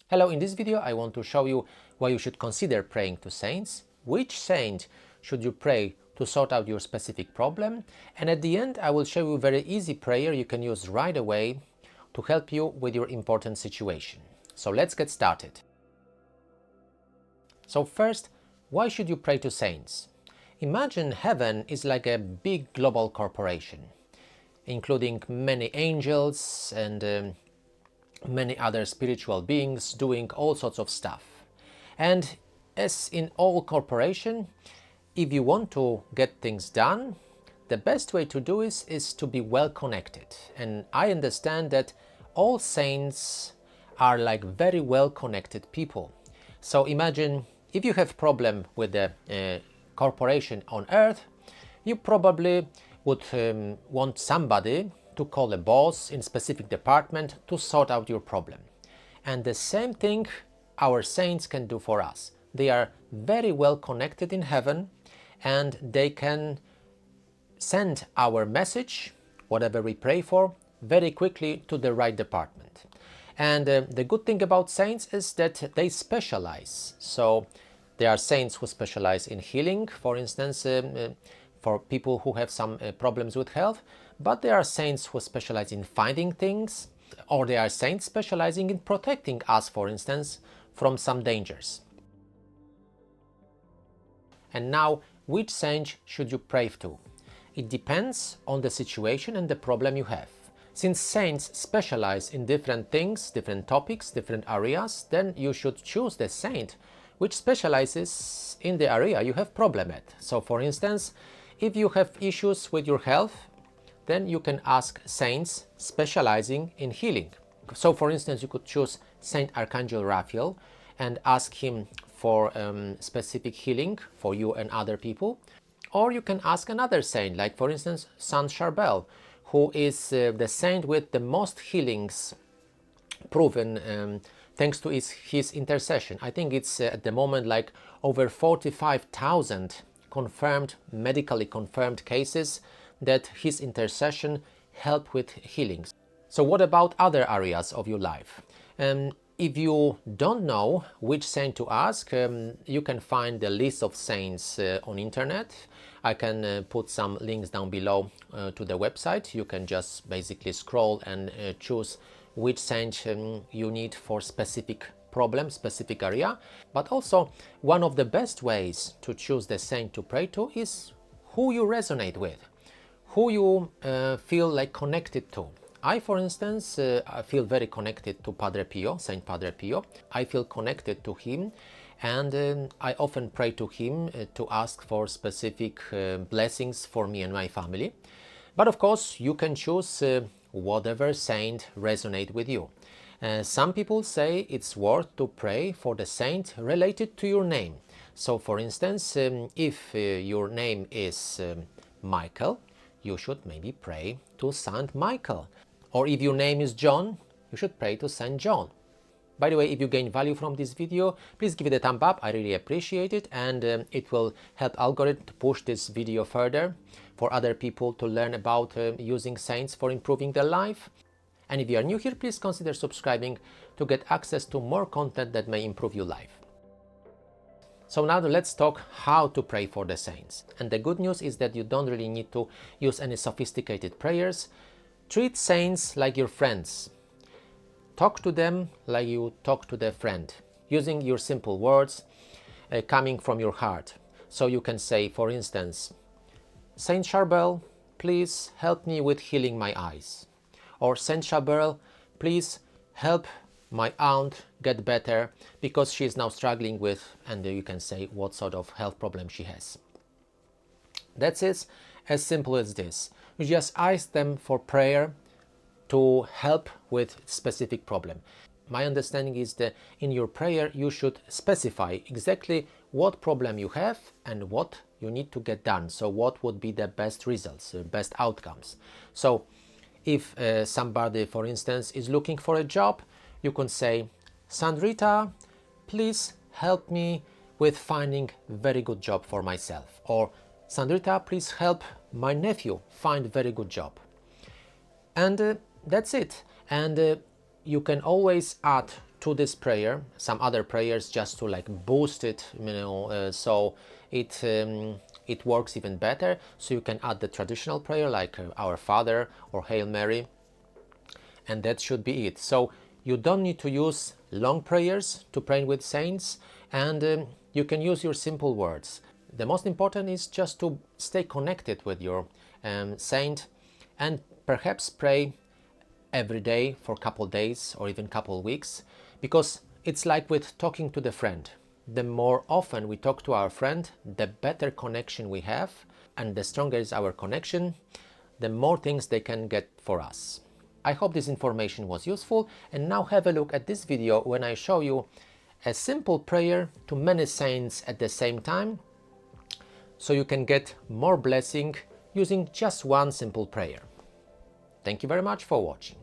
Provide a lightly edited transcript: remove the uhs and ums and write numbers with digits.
Hello, in this video I want to show you why you should consider praying to saints, which saint should you pray to sort out your specific problem, and at the end I will show you a very easy prayer you can use right away to help you with your important situation. So let's get started. So first, why should you pray to saints? Imagine heaven is like a big global corporation, including many angels and many other spiritual beings doing all sorts of stuff. And as in all corporation, if you want to get things done, the best way to do is to be well connected. And I understand that all saints are like very well connected people. So imagine if you have problem with the corporation on earth, you probably would want somebody to call a boss in specific department to sort out your problem. And the same thing our saints can do for us. They are very well connected in heaven and they can send our message, whatever we pray for, very quickly to the right department. And the good thing about saints is that they specialize. So there are saints who specialize in healing, for instance, for people who have some problems with health, but there are saints who specialize in finding things, or there are saints specializing in protecting us, for instance, from some dangers. And now, which saint should you pray to? It depends on the situation and the problem you have. Since saints specialize in different things, different topics, different areas, then you should choose the saint which specializes in the area you have problem at. So for instance, if you have issues with your health, then you can ask saints specializing in healing. So for instance, you could choose Saint Archangel Raphael and ask him for specific healing for you and other people. Or you can ask another saint, like for instance, Saint Charbel, who is the saint with the most healings proven thanks to his intercession. I think it's at the moment like over 45,000 confirmed, medically confirmed cases that his intercession helped with healings. So what about other areas of your life? If you don't know which saint to ask, you can find the list of saints on internet. I can put some links down below to the website. You can just basically scroll and choose which saint you need for specific problem, specific area. But also one of the best ways to choose the saint to pray to is who you resonate with, who you feel like connected to. I, for instance, I feel very connected to Padre Pio, Saint Padre Pio. I feel connected to him and I often pray to him to ask for specific blessings for me and my family. But of course, you can choose whatever saint resonate with you. Some people say it's worth to pray for the saint related to your name. So for instance, if your name is Michael, you should maybe pray to Saint Michael. Or if your name is John, you should pray to Saint John. By the way, if you gain value from this video, please give it a thumb up. I really appreciate it, and it will help algorithm to push this video further for other people to learn about using saints for improving their life. And if you are new here, please consider subscribing to get access to more content that may improve your life. So now let's talk how to pray for the saints. And the good news is that you don't really need to use any sophisticated prayers. Treat saints like your friends. Talk to them like you talk to their friend, using your simple words coming from your heart. So you can say, for instance, Saint Charbel, please help me with healing my eyes. Or Saint Charbel, please help my aunt get better because she is now struggling with, and you can say what sort of health problem she has. That's it, as simple as this. You just ask them for prayer to help with specific problem. My understanding is that in your prayer you should specify exactly what problem you have and what you need to get done. So what would be the best results, best outcomes. So if somebody, for instance, is looking for a job, you can say, Sandrita, please help me with finding a very good job for myself. Or Sandrita, please help my nephew find a very good job. And that's it. And you can always add to this prayer some other prayers just to like boost it, so it works even better. So you can add the traditional prayer like Our Father or Hail Mary, and that should be it. So you don't need to use long prayers to pray with saints, and you can use your simple words. The most important is just to stay connected with your saint, and perhaps pray every day for a couple days or even couple weeks, because it's like with talking to the friend. The more often we talk to our friend, the better connection we have, and the stronger is our connection, the more things they can get for us. I hope this information was useful, and now have a look at this video when I show you a simple prayer to many saints at the same time, so you can get more blessing using just one simple prayer. Thank you very much for watching.